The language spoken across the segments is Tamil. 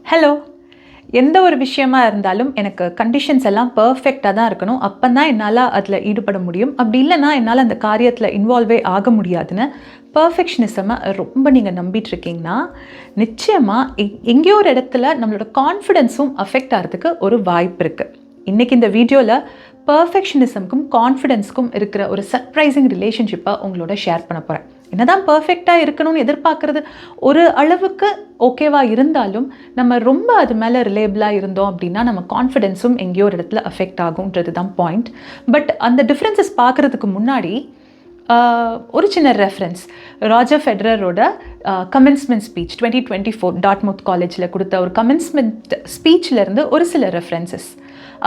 ஹலோ. எந்த ஒரு விஷயமா இருந்தாலும் எனக்கு கண்டிஷன்ஸ் எல்லாம் பர்ஃபெக்டாக தான் இருக்கணும். அப்போ தான் என்னால் அதில் ஈடுபட முடியும். அப்படி இல்லைன்னா என்னால் அந்த காரியத்தில் இன்வால்வே ஆக முடியாதுன்னு பர்ஃபெக்ஷனிசமை ரொம்ப நீங்கள் நம்பிட்டுருக்கீங்கன்னா நிச்சயமாக எங்கேயோ ஒரு இடத்துல நம்மளோட கான்ஃபிடென்ஸும் அஃபெக்ட் ஆகிறதுக்கு ஒரு வாய்ப்பு இருக்குது. இன்றைக்கி இந்த வீடியோவில் பர்ஃபெக்ஷனிசம்க்கும் கான்ஃபிடென்ஸ்க்கும் இருக்கிற ஒரு சர்ப்ரைசிங் ரிலேஷன்ஷிப்பை உங்களோட ஷேர் பண்ண போகிறேன். என்னதான் பர்ஃபெக்டாக இருக்கணும்னு எதிர்பார்க்குறது ஒரு அளவுக்கு ஓகேவாக இருந்தாலும் நம்ம ரொம்ப அது மேலே ரிலேபிளாக இருந்தோம் அப்படின்னா நம்ம கான்ஃபிடென்ஸும் எங்கேயோ ஒரு இடத்துல அஃபெக்ட் ஆகுன்றது தான் பாயிண்ட். பட் அந்த டிஃப்ரென்சஸ் பார்க்குறதுக்கு முன்னாடி ஒரு சின்ன ரெஃபரன்ஸ். ராஜர் ஃபெடரரோட கமென்ஸ்மெண்ட் ஸ்பீச் 2024 டார்ட்மவுத் காலேஜில் கொடுத்த ஒரு கமென்ஸ்மெண்ட் ஸ்பீச்சிலேருந்து ஒரு சில ரெஃபரன்சஸ்.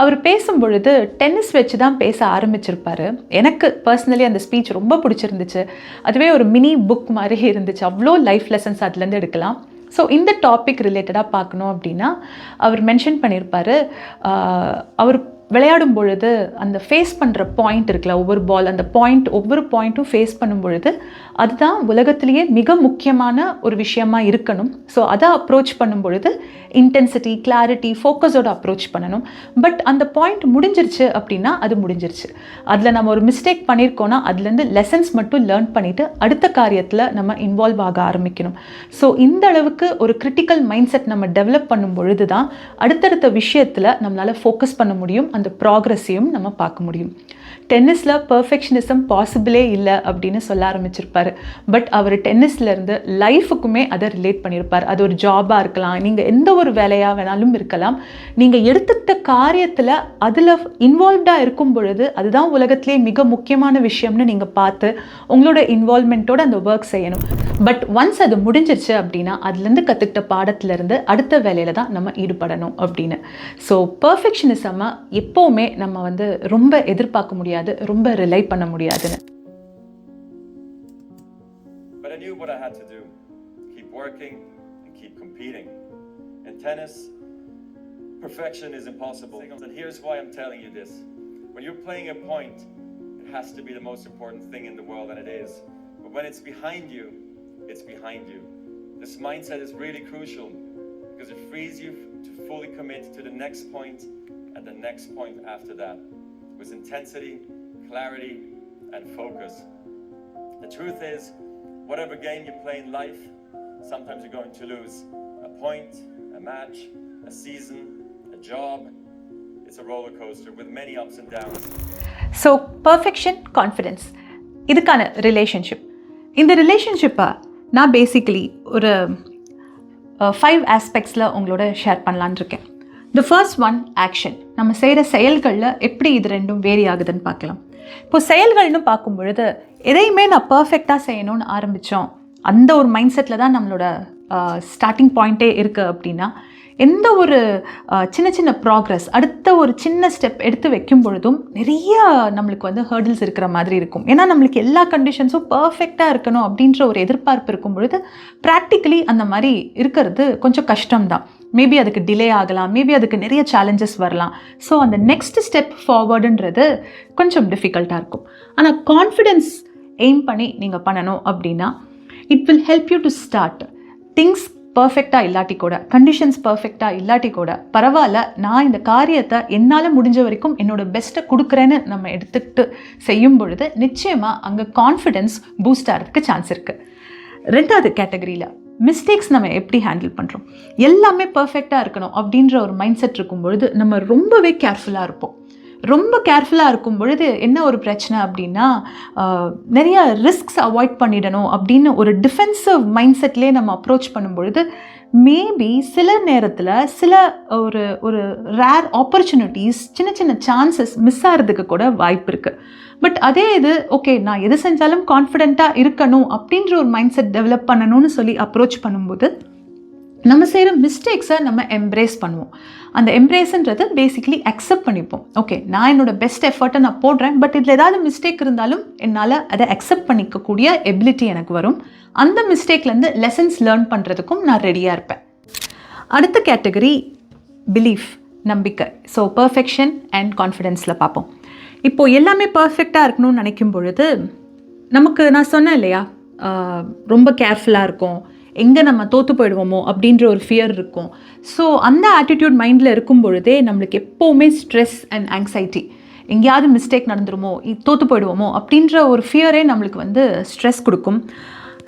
அவர் பேசும்பொழுது டென்னிஸ் வச்சு தான் பேச ஆரம்பிச்சிருப்பார். எனக்கு பர்சனலி அந்த ஸ்பீச் ரொம்ப பிடிச்சிருந்துச்சு. அதுவே ஒரு மினி புக் மாதிரி இருந்துச்சு. அவ்வளோ லைஃப் லெசன்ஸ் அதுலேருந்து எடுக்கலாம். ஸோ இந்த டாபிக் ரிலேட்டடாக பார்க்கணும் அப்படின்னா அவர் மென்ஷன் பண்ணியிருப்பார், அவர் விளையாடும் பொழுது அந்த ஃபேஸ் பண்ணுற பாயிண்ட் இருக்குல்ல, ஒவ்வொரு பால் அந்த பாயிண்ட் ஒவ்வொரு பாயிண்ட்டும் ஃபேஸ் பண்ணும் பொழுது அதுதான் உலகத்திலேயே மிக முக்கியமான ஒரு விஷயமா இருக்கணும். ஸோ அதை அப்ரோச் பண்ணும் பொழுது இன்டென்சிட்டி, கிளாரிட்டி, ஃபோக்கஸோட அப்ரோச் பண்ணணும். பட் அந்த பாயிண்ட் முடிஞ்சிருச்சு அப்படின்னா அது முடிஞ்சிருச்சு. அதில் நம்ம ஒரு மிஸ்டேக் பண்ணியிருக்கோன்னா அதுலேருந்து லெசன்ஸ் மட்டும் லேர்ன் பண்ணிவிட்டு அடுத்த காரியத்தில் நம்ம இன்வால்வ் ஆக ஆரம்பிக்கணும். ஸோ இந்த அளவுக்கு ஒரு கிரிட்டிக்கல் மைண்ட் செட் நம்ம டெவலப் பண்ணும் பொழுது தான் அடுத்தடுத்த விஷயத்தில் நம்மளால் ஃபோக்கஸ் பண்ண முடியும், அந்த ப்ராக்ரஸையும் நம்ம பார்க்க முடியும். டென்னிஸில் பர்ஃபெக்ஷனிசம் பாசிபிளே இல்லை அப்படின்னு சொல்ல ஆரம்பிச்சிருப்பார். பட் அவர் டென்னிஸ்லேருந்து லைஃபுக்குமே அதை ரிலேட் பண்ணியிருப்பார். அது ஒரு ஜாபாக இருக்கலாம், நீங்கள் எந்த ஒரு வேலையாக வேணாலும் இருக்கலாம். நீங்கள் எடுத்துக்கிட்ட காரியத்தில் அதில் இன்வால்வ்டாக இருக்கும் பொழுது அதுதான் உலகத்திலே மிக முக்கியமான விஷயம்னு நீங்கள் பார்த்து உங்களோட இன்வால்வ்மெண்ட்டோட அந்த ஒர்க் செய்யணும். பட் ஒன்ஸ் அது முடிஞ்சிருச்சு அப்படின்னா அதுலேருந்து கற்றுக்கிட்ட பாடத்துலேருந்து அடுத்த வேலையில் தான் நம்ம ஈடுபடணும் அப்படின்னு. ஸோ பர்ஃபெக்ஷனிசமாக எப்போவுமே நம்ம ரொம்ப எதிர்பார்க்க முடியாது, ரொம்ப ரிலை பண்ண முடியாதுன்னு. But I knew what I had to do. Keep working and keep competing. In tennis, perfection is impossible. And here's why I'm telling you this. When you're playing a point, it has to be the most important thing in the world, and it is. But when it's behind you, it's behind you. This mindset is really crucial because it frees you to fully commit to the next point and the next point after that with intensity, clarity, and focus. The truth is, whatever game you play in life, sometimes you're going to lose. A point, a match, a season, a job. It's a roller coaster with many ups and downs. So, perfection, confidence. இதுக்கான ரிலேஷன்ஷிப். இந்த ரிலேஷன்ஷிப்பை நான் பேசிக்கலி ஒரு 5 ஆஸ்பெக்ட்ஸில் உங்களோட ஷேர் பண்ணலான்னு இருக்கேன். The first one, action. நம்ம செய்கிற செயல்களில் எப்படி இது ரெண்டும் வேரி ஆகுதுன்னு பார்க்கலாம். இப்போ செயல்கள்னு பார்க்கும் பொழுது எதையுமே நான் பர்ஃபெக்டாக செய்யணும்னு ஆரம்பித்தோம், அந்த ஒரு மைண்ட் செட்டில் தான் நம்மளோட ஸ்டார்டிங் பாயிண்ட்டே இருக்குது அப்படின்னா எந்த ஒரு சின்ன சின்ன ப்ராக்ரஸ், அடுத்த ஒரு சின்ன ஸ்டெப் எடுத்து வைக்கும் பொழுதும் நிறைய நம்மளுக்கு ஹேர்டில்ஸ் இருக்கிற மாதிரி இருக்கும். ஏன்னா நம்மளுக்கு எல்லா கண்டிஷன்ஸும் பர்ஃபெக்டாக இருக்கணும் அப்படின்ற ஒரு எதிர்பார்ப்பு இருக்கும் பொழுது ப்ராக்டிக்கலி அந்த மாதிரி இருக்கிறது கொஞ்சம் கஷ்டம்தான். மேபி அதுக்கு டிலே ஆகலாம், மேபி அதுக்கு நிறைய சேலஞ்சஸ் வரலாம். ஸோ அந்த நெக்ஸ்ட் ஸ்டெப் ஃபார்வர்டுன்றது கொஞ்சம் டிஃபிகல்ட்டாக இருக்கும். ஆனால் கான்ஃபிடென்ஸ் எய்ம் பண்ணி நீங்கள் பண்ணணும் அப்படின்னா it will help you to start things. பர்ஃபெக்டாக இல்லாட்டி கூட, கண்டிஷன்ஸ் பர்ஃபெக்டாக இல்லாட்டி கூட பரவாயில்ல, நான் இந்த காரியத்தை என்னால் முடிஞ்ச வரைக்கும் என்னோட பெஸ்ட்டை கொடுக்குறேன்னு நம்ம எடுத்துக்கிட்டு செய்யும் பொழுது நிச்சயமாக அங்கே கான்ஃபிடென்ஸ் பூஸ்ட் ஆகிறதுக்கு சான்ஸ் இருக்குது. ரெண்டாவது கேட்டகரியில் மிஸ்டேக்ஸ் நம்ம எப்படி ஹேண்டில் பண்ணுறோம். எல்லாமே பர்ஃபெக்டாக இருக்கணும் அப்படின்ற ஒரு மைண்ட் செட் இருக்கும் பொழுது நம்ம ரொம்பவே கேர்ஃபுல்லாக இருப்போம். ரொம்ப கேர்ஃபுல்லாக இருக்கும் பொழுது என்ன ஒரு பிரச்சனை அப்படின்னா நிறைய ரிஸ்க்ஸ் அவாய்ட் பண்ணிடணும் அப்படின்னு ஒரு டிஃபென்சிவ் மைண்ட் செட்லேயே நம்ம அப்ரோச் பண்ணும் பொழுது மேபி சில நேரத்தில் சில ஒரு ரேர் ஆப்பர்ச்சுனிட்டிஸ், சின்ன சின்ன சான்சஸ் மிஸ் ஆகிறதுக்கு கூட வாய்ப்பு இருக்குது. பட் அதே இது ஓகே, நான் எது செஞ்சாலும் கான்ஃபிடென்ட்டாக இருக்கணும் அப்படின்ற ஒரு மைண்ட் செட் டெவலப் பண்ணணும்னு சொல்லி அப்ரோச் பண்ணும்போது நம்ம செய்கிற மிஸ்டேக்ஸை நம்ம எம்ப்ரேஸ் பண்ணுவோம். அந்த எம்ப்ரேஸ்ன்றது பேசிக்கலி அக்செப்ட் பண்ணிப்போம். ஓகே, நான் என்னோட பெஸ்ட் எஃபர்ட்டை நான் போடுறேன், பட் இதில் ஏதாவது மிஸ்டேக் இருந்தாலும் என்னால் அதை அக்செப்ட் பண்ணிக்கக்கூடிய எபிலிட்டி எனக்கு வரும். அந்த மிஸ்டேக்லேருந்து லெசன்ஸ் லேர்ன் பண்ணுறதுக்கும் நான் ரெடியாக இருப்பேன். அடுத்த கேட்டகரி பிலீஃப், நம்பிக்கை. ஸோ பர்ஃபெக்ஷன் அண்ட் கான்ஃபிடென்ஸில் பார்ப்போம். இப்போது எல்லாமே பர்ஃபெக்டாக இருக்கணும்னு நினைக்கும் பொழுது நமக்கு நான் சொன்னேன் இல்லையா, ரொம்ப கேர்ஃபுல்லாக இருக்கும், எங்கே நம்ம தோற்று போயிடுவோமோ அப்படின்ற ஒரு ஃபியர் இருக்கும். ஸோ அந்த ஆட்டிடியூட் மைண்டில் இருக்கும் பொழுதே நம்மளுக்கு எப்போவுமே ஸ்ட்ரெஸ் அண்ட் ஆங்ஸைட்டி, எங்கேயாவது மிஸ்டேக் நடந்துருமோ, தோற்று போயிடுவோமோ அப்படின்ற ஒரு ஃபியரே நம்மளுக்கு வந்து ஸ்ட்ரெஸ் கொடுக்கும்.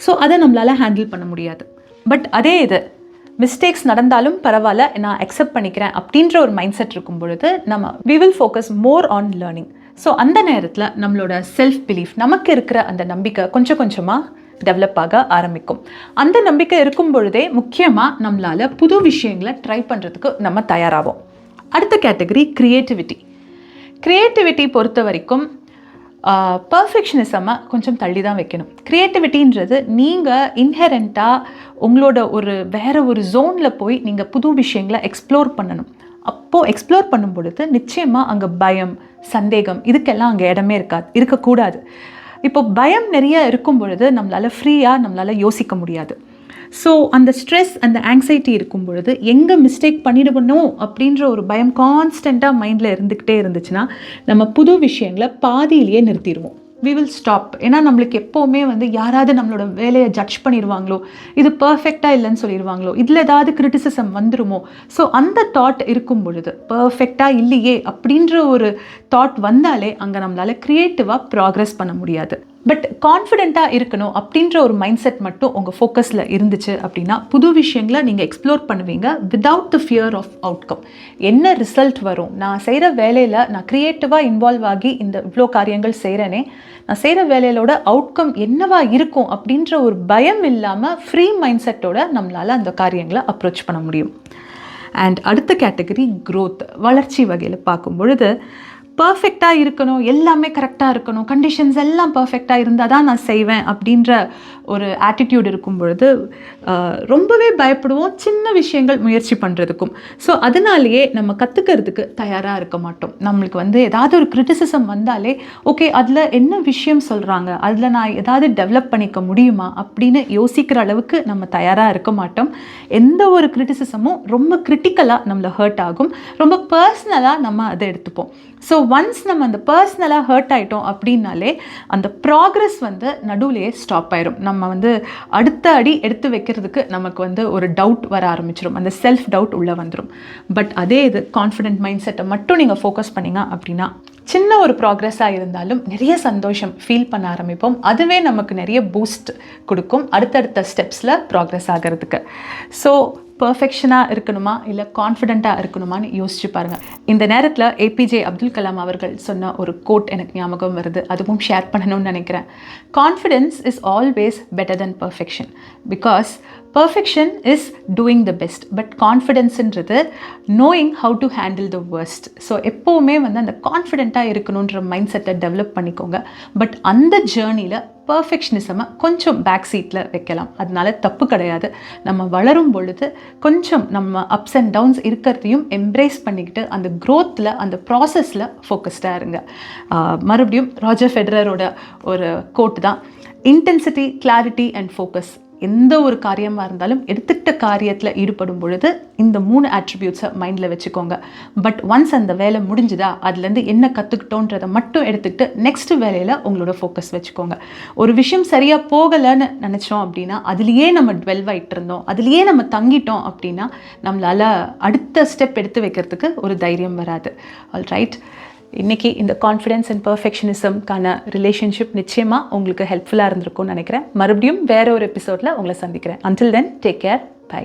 ஸோ அதை நம்மளால் ஹேண்டில் பண்ண முடியாது. பட் அதே இது மிஸ்டேக்ஸ் நடந்தாலும் பரவாயில்ல, நான் அக்செப்ட் பண்ணிக்கிறேன் அப்படின்ற ஒரு மைண்ட் செட் இருக்கும் பொழுது we will focus more on learning. So அந்த நேரத்தில் நம்மளோட செல்ஃப் பிலீஃப், நமக்கு இருக்கிற அந்த நம்பிக்கை கொஞ்சம் கொஞ்சமாக டெவலப் ஆக ஆரம்பிக்கும். அந்த நம்பிக்கை இருக்கும் பொழுதே முக்கியமாக நம்மளால் புது விஷயங்களை ட்ரை பண்ணுறதுக்கு நம்ம தயாராகும். அடுத்த கேட்டகரி க்ரியேட்டிவிட்டி பொறுத்த வரைக்கும் பர்ஃபெக்ஷனிசமாக கொஞ்சம் தள்ளி தான் வைக்கணும். க்ரியேட்டிவிட்டின்றது நீங்கள் இன்ஹெரண்ட்டாக உங்களோட வேறு ஒரு ஜோனில் போய் நீங்கள் புது விஷயங்களை எக்ஸ்ப்ளோர் பண்ணணும். அப்போது எக்ஸ்ப்ளோர் பண்ணும் பொழுது நிச்சயமாக அங்கே பயம், சந்தேகம் இதுக்கெல்லாம் அங்கே இடமே இருக்கக்கூடாது. இப்போ பயம் நிறைய இருக்கும் பொழுது நம்மளால் யோசிக்க முடியாது. ஸோ அந்த ஸ்ட்ரெஸ், அந்த ஆங்ஸைட்டி இருக்கும் பொழுது எங்கே மிஸ்டேக் பண்ணிடுவணும் அப்படின்ற ஒரு பயம் கான்ஸ்டண்ட்டாக மைண்டில் இருந்துக்கிட்டே இருந்துச்சுன்னா நம்ம புது விஷயங்களை பாதியிலேயே நிறுத்திடுவோம். we will stop. ஏன்னா நம்மளுக்கு எப்போவுமே வந்து யாராவது நம்மளோட வேலையை ஜட்ஜ் பண்ணிடுவாங்களோ, இது பர்ஃபெக்டாக இல்லைன்னு சொல்லிடுவாங்களோ, இதில் ஏதாவது கிரிட்டிசிசம் வந்துருமோ. ஸோ அந்த தாட் இருக்கும் பொழுது பர்ஃபெக்டாக இல்லையே அப்படின்ற ஒரு தாட் வந்தாலே அங்கே நம்மளால் க்ரியேட்டிவாக ப்ராக்ரெஸ் பண்ண முடியாது. பட் கான்ஃபிடென்ட்டாக இருக்கணும் அப்படின்ற ஒரு மைண்ட் செட் மட்டும் உங்கள் ஃபோக்கஸில் இருந்துச்சு அப்படின்னா புது விஷயங்களை நீங்கள் எக்ஸ்ப்ளோர் பண்ணுவீங்க without the fear of outcome. என்ன ரிசல்ட் வரும், நான் செய்கிற வேலையில் நான் க்ரியேட்டிவாக இன்வால்வ் ஆகி இவ்வளோ காரியங்கள் செய்கிறேனே, நான் செய்கிற வேலையோட அவுட்கம் என்னவா இருக்கும் அப்படின்ற ஒரு பயம் இல்லாமல் ஃப்ரீ மைண்ட் செட்டோட நம்மளால் அந்த காரியங்களை அப்ரோச் பண்ண முடியும். அண்ட் அடுத்த கேட்டகரி க்ரோத், வளர்ச்சி வகையில் பார்க்கும் பொழுது பர்ஃபெக்டாக இருக்கணும், எல்லாமே கரெக்டாக இருக்கணும், கண்டிஷன்ஸ் எல்லாம் பர்ஃபெக்டாக இருந்தால் தான் நான் செய்வேன் அப்படின்ற ஒரு ஆட்டிடியூட் இருக்கும் பொழுது ரொம்பவே பயப்படுவோம் சின்ன விஷயங்கள் முயற்சி பண்ணுறதுக்கும். ஸோ அதனாலேயே நம்ம கற்றுக்கிறதுக்கு தயாராக இருக்க மாட்டோம். நம்மளுக்கு வந்து ஏதாவது ஒரு கிரிட்டிசிசம் வந்தாலே ஓகே அதில் என்ன விஷயம் சொல்கிறாங்க, அதில் நான் ஏதாவது டெவலப் பண்ணிக்க முடியுமா அப்படின்னு யோசிக்கிற அளவுக்கு நம்ம தயாராக இருக்க மாட்டோம். எந்த ஒரு கிரிட்டிசிசமும் ரொம்ப கிரிட்டிக்கலாக நம்மளை ஹர்ட் ஆகும், ரொம்ப பர்சனலாக நம்ம அதை எடுத்துப்போம். ஸோ ஒன்ஸ் நம்ம அந்த பர்சனலாக ஹர்ட் ஆகிட்டோம் அப்படின்னாலே அந்த ப்ராக்ரெஸ் வந்து நடுவுலையே ஸ்டாப் ஆயிரும். நம்ம வந்து அடுத்த அடி எடுத்து வைக்கிறதுக்கு நமக்கு வந்து ஒரு டவுட் வர ஆரம்பிச்சிடும், அந்த செல்ஃப் டவுட் உள்ளே வந்துடும். பட் அதே இது கான்ஃபிடென்ட் மைண்ட் செட்டை மட்டும் நீங்கள் ஃபோக்கஸ் பண்ணிங்க அப்படின்னா சின்ன ஒரு ப்ராக்ரெஸ்ஸாக இருந்தாலும் நிறைய சந்தோஷம் ஃபீல் பண்ண ஆரம்பிப்போம். அதுவே நமக்கு நிறைய பூஸ்ட் கொடுக்கும் அடுத்தடுத்த ஸ்டெப்ஸில் ப்ராக்ரெஸ் ஆகிறதுக்கு. ஸோ பர்ஃபெக்ஷனாக இருக்கணுமா இல்லை கான்ஃபிடென்ட்டாக இருக்கணுமான்னு யோசிச்சு பாருங்கள். இந்த நேரத்தில் ஏபிஜே அப்துல் கலாம் அவர்கள் சொன்ன ஒரு கோட் எனக்கு ஞாபகம் வருது, அதுவும் ஷேர் பண்ணணும்னு நினைக்கிறேன். Confidence is always better than perfection because perfection is doing the best, but கான்ஃபிடென்ஸுன்றது knowing how to handle the worst. So எப்போவுமே வந்து அந்த கான்ஃபிடென்ட்டாக இருக்கணுன்ற மைண்ட் செட்டை டெவலப் பண்ணிக்கோங்க. பட் அந்த ஜேர்னியில் பர்ஃபெக்ஷனிசமை கொஞ்சம் பேக் சீட்டில் வைக்கலாம், அதனால தப்பு கிடையாது. நம்ம வளரும் பொழுது கொஞ்சம் நம்ம அப்ஸ் அண்ட் டவுன்ஸ் இருக்கிறதையும் எம்ப்ரேஸ் பண்ணிக்கிட்டு அந்த க்ரோத்தில், அந்த ப்ராசஸில் ஃபோக்கஸ்டாக இருங்க. மறுபடியும் ராஜர் ஃபெடரரோட ஒரு கோட் தான், இன்டென்சிட்டி, கிளாரிட்டி அண்ட் ஃபோக்கஸ். எந்த ஒரு காரியமாக இருந்தாலும் எடுத்துக்கிட்ட காரியத்தில் ஈடுபடும் பொழுது இந்த 3 ஆட்ரிபியூட்ஸை மைண்டில் வச்சுக்கோங்க. பட் ஒன்ஸ் அந்த வேலை முடிஞ்சுதா அதுலேருந்து என்ன கற்றுக்கிட்டோன்றதை மட்டும் எடுத்துக்கிட்டு நெக்ஸ்ட் வேலையில் உங்களோட ஃபோக்கஸ் வச்சுக்கோங்க. ஒரு விஷயம் சரியாக போகலைன்னு நினச்சோம் அப்படின்னா அதுலேயே நம்ம டுவெல்வ் ஆகிட்டு இருந்தோம், அதுலேயே நம்ம தங்கிட்டோம் அப்படின்னா நம்மளால் அடுத்த ஸ்டெப் எடுத்து வைக்கிறதுக்கு ஒரு தைரியம் வராது. ஆல் ரைட், இன்றைக்கி இந்த கான்ஃபிடென்ஸ் அண்ட் பர்ஃபெக்ஷனிசம்கான ரிலேஷன்ஷிப் நிச்சயமாக உங்களுக்கு ஹெல்ப்ஃபுல்லாக இருந்திருக்கும்னு நினைக்கிறேன். மறுபடியும் வேறு ஒரு எபிசோடில் உங்களை சந்திக்கிறேன். Until then take care, by.